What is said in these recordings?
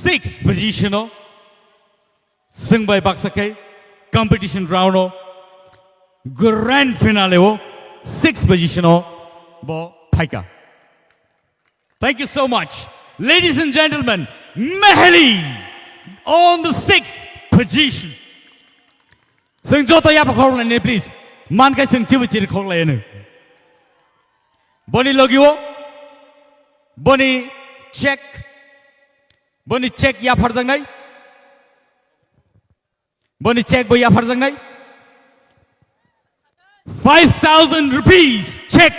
6th position sing by Baksake competition round grand finale 6th position bo Paika. Thank you so much. Ladies and gentlemen, Meheli on the 6th position. Sing Jota Yapa Corlane, please. Mankha sing Tivichi Corlane. Bonnie Logi, Bonnie check. Bonnie check ya Farjangai. Bonnie check boy ya Farjangai. 5,000 rupees check.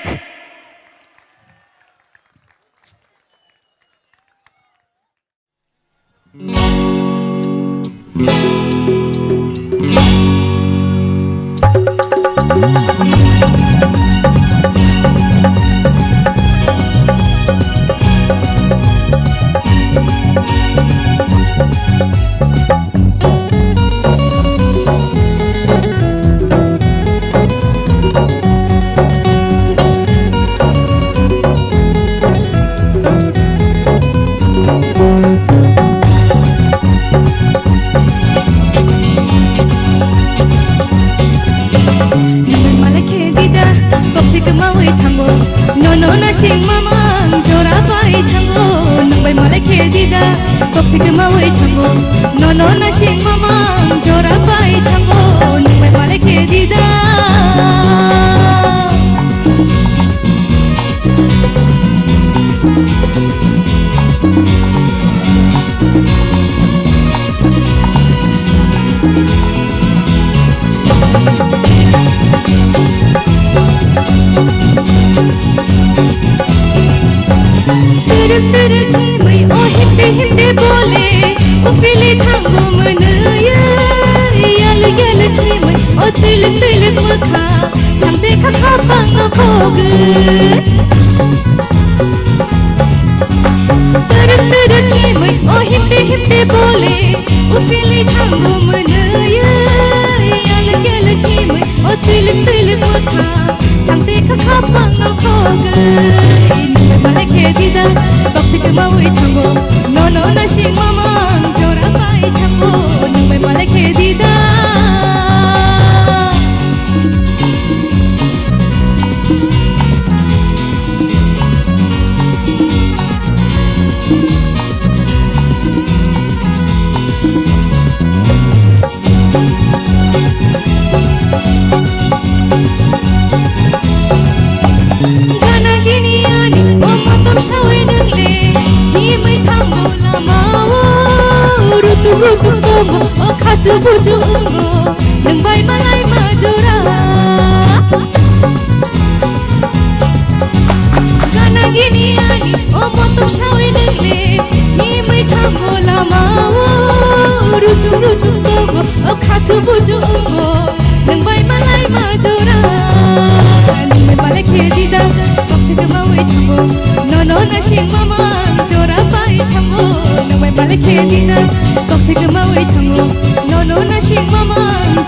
No, no, na shing mama,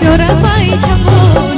jora pai thambo.